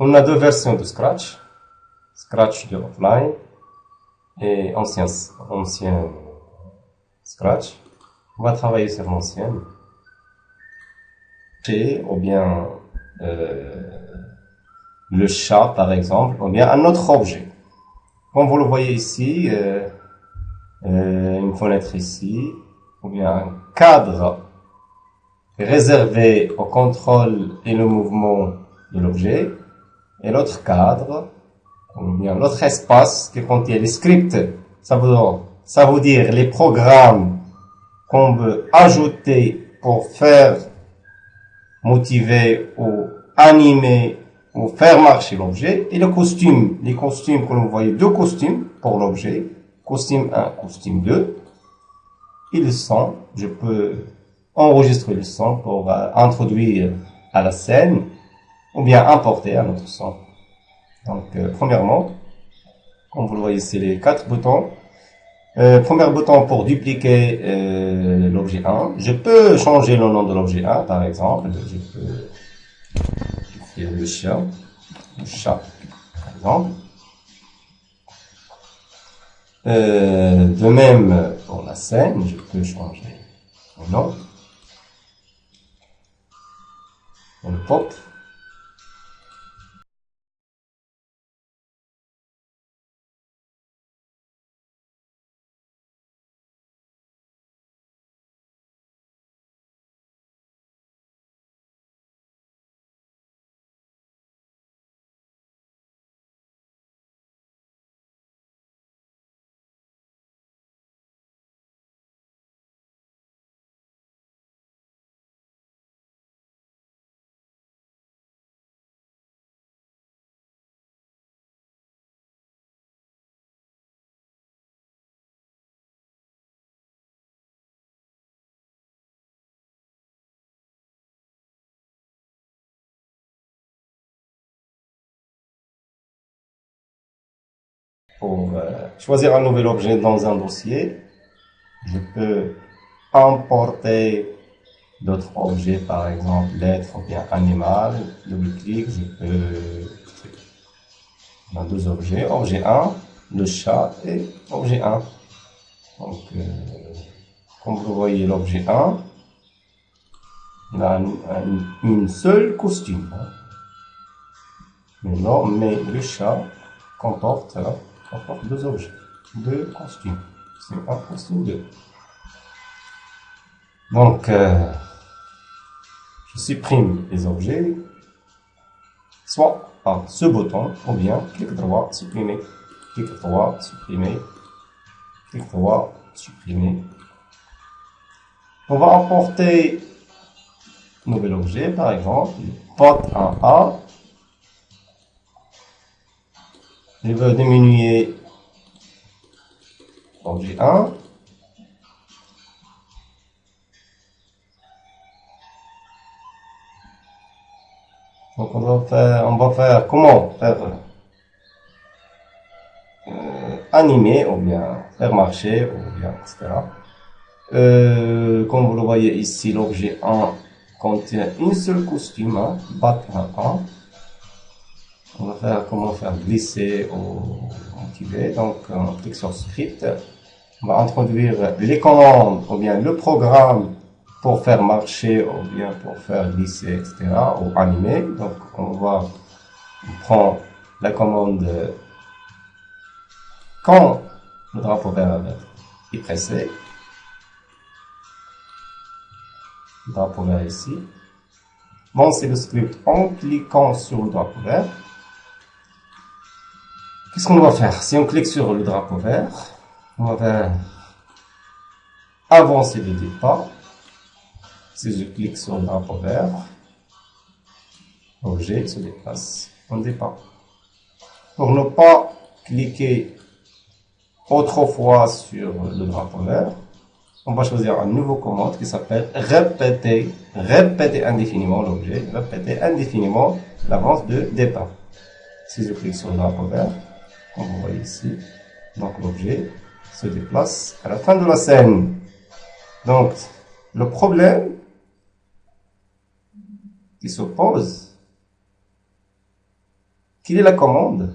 On a deux versions de Scratch. Scratch de offline et ancien Scratch. On va travailler sur l'ancienne. Ou bien le chat par exemple, ou bien un autre objet. Comme vous le voyez ici, une fenêtre ici, ou bien un cadre réservé au contrôle et le mouvement de l'objet, et l'autre cadre, ou bien l'autre espace qui contient les scripts, ça veut dire les programmes qu'on veut ajouter pour faire motiver ou animer ou faire marcher l'objet, et le costume, les costumes que vous voyez, deux costumes pour l'objet, costume 1, costume 2, et le son, je peux enregistrer le son pour introduire à la scène, ou bien importer un autre son. Donc, premièrement, comme vous le voyez, c'est les 4 boutons. Premier bouton pour dupliquer l'objet 1. Je peux changer le nom de l'objet 1, par exemple. Je peux écrire le chat, par exemple. De même, pour la scène, je peux changer le nom. Le pop. Pour choisir un nouvel objet dans un dossier, je peux importer d'autres objets, par exemple lettres ou bien animal. Double-clic, je peux... On a deux objets, objet 1, le chat, et objet 1. Donc, comme vous voyez, l'objet 1, il a une seule costume. Mais le chat comporte deux objets, deux costumes. C'est un costume 2. Donc, je supprime les objets, soit par ce bouton, ou bien clic droit, supprimer, clic droit, supprimer, clic droit, supprimer. On va importer un nouvel objet, par exemple, pot 1A. Je veux diminuer l'objet 1. Donc on va faire comment faire animer ou bien faire marcher ou bien etc. Comme vous le voyez ici, l'objet 1 contient une seule costume, bat 1. On va faire comment faire glisser ou motiver. Donc on clique sur script. On va introduire les commandes ou bien le programme pour faire marcher ou bien pour faire glisser, etc. ou animer. Donc on prend la commande quand le drapeau vert est pressé. Le drapeau vert ici. Lancer le script en cliquant sur le drapeau vert. Qu'est-ce qu'on va faire? Si on clique sur le drapeau vert, on va avancer le départ. Si je clique sur le drapeau vert, l'objet se déplace en départ. Pour ne pas cliquer autrefois sur le drapeau vert, on va choisir un nouveau commande qui s'appelle répéter indéfiniment l'objet, répéter indéfiniment l'avance de départ. Si je clique sur le drapeau vert, comme vous voyez ici, donc l'objet se déplace à la fin de la scène. Donc, le problème qui se pose, quelle est la commande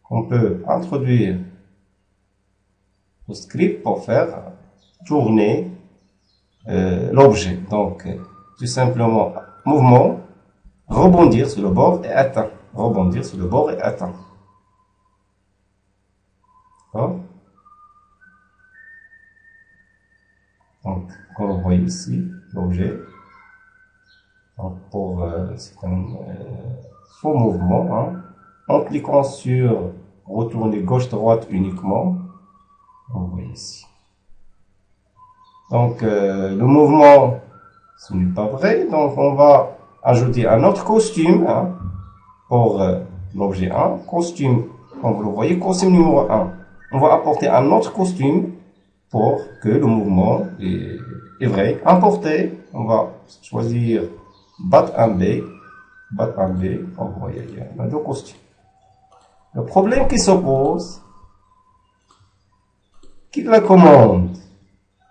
qu'on peut introduire au script pour faire tourner l'objet. Donc, tout simplement, mouvement, rebondir sur le bord et atteindre. Rebondir sur le bord et atteindre. D'accord? Donc, comme vous voyez ici, l'objet. Donc, c'est un faux mouvement. Hein. En cliquant sur retourner gauche-droite uniquement, vous voyez ici. Donc, le mouvement, ce n'est pas vrai. Donc, on va ajouter un autre costume hein, pour l'objet 1. Costume, comme vous le voyez, costume numéro 1. On va apporter un autre costume pour que le mouvement est vrai. Importer, on va choisir BAT1B. BAT1B, comme vous voyez, il y a deux costumes. Le problème qui s'oppose, quelle est la commande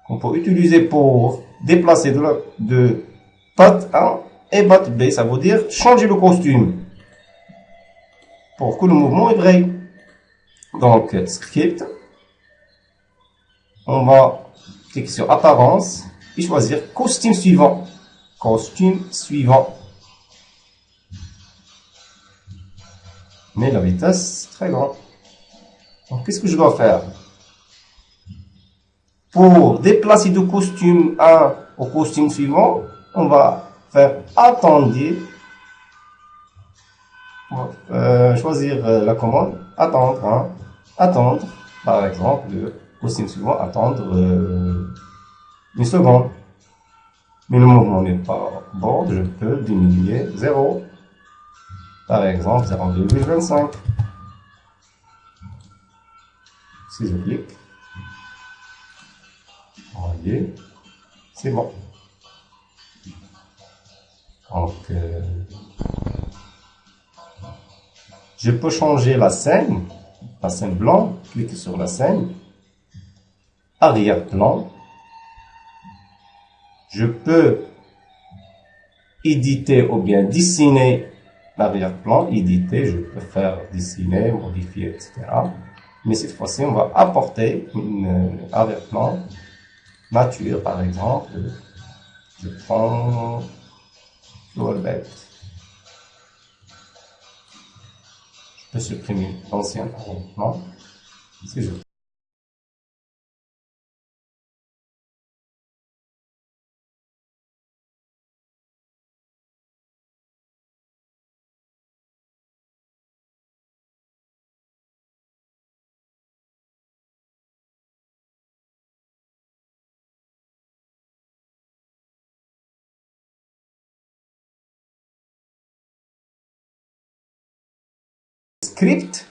qu'on peut utiliser pour déplacer de BAT1 et BAT-B, ça veut dire changer le costume pour que le mouvement est vrai. Donc, script, on va cliquer sur apparence et choisir costume suivant. Costume suivant. Mais la vitesse est très grande. Donc, qu'est-ce que je dois faire? Pour déplacer du costume 1 au costume suivant, on va faire attendre, choisir la commande attendre, hein, attendre, par exemple, le costume suivant, attendre une seconde. Mais le mouvement n'est pas bon, je peux diminuer 0, par exemple 0,25. Si je clique, vous voyez, c'est bon. Donc, je peux changer la scène blanche, cliquez sur la scène, arrière-plan. Je peux éditer ou bien dessiner l'arrière-plan, éditer, je peux faire dessiner, modifier, etc. Mais cette fois-ci, on va apporter une arrière-plan nature, par exemple. Je prends Wallbet. Je peux supprimer l'ancien arrière-plan. Si je script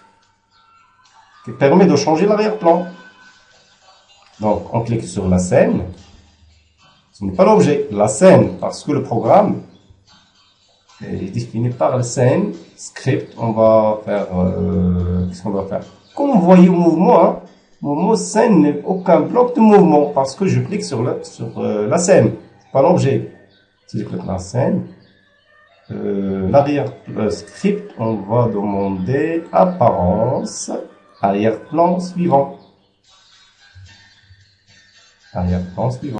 qui permet de changer l'arrière-plan. Donc, on clique sur la scène. Ce n'est pas l'objet, la scène, parce que le programme est défini par la scène. Script, on va faire... qu'est-ce qu'on va faire? Comme vous voyez au mouvement, hein, mouvement scène n'est aucun bloc de mouvement, parce que je clique sur la scène, pas l'objet. Si je clique sur la scène, l'arrière script, on va demander apparence, arrière-plan suivant. Arrière-plan suivant.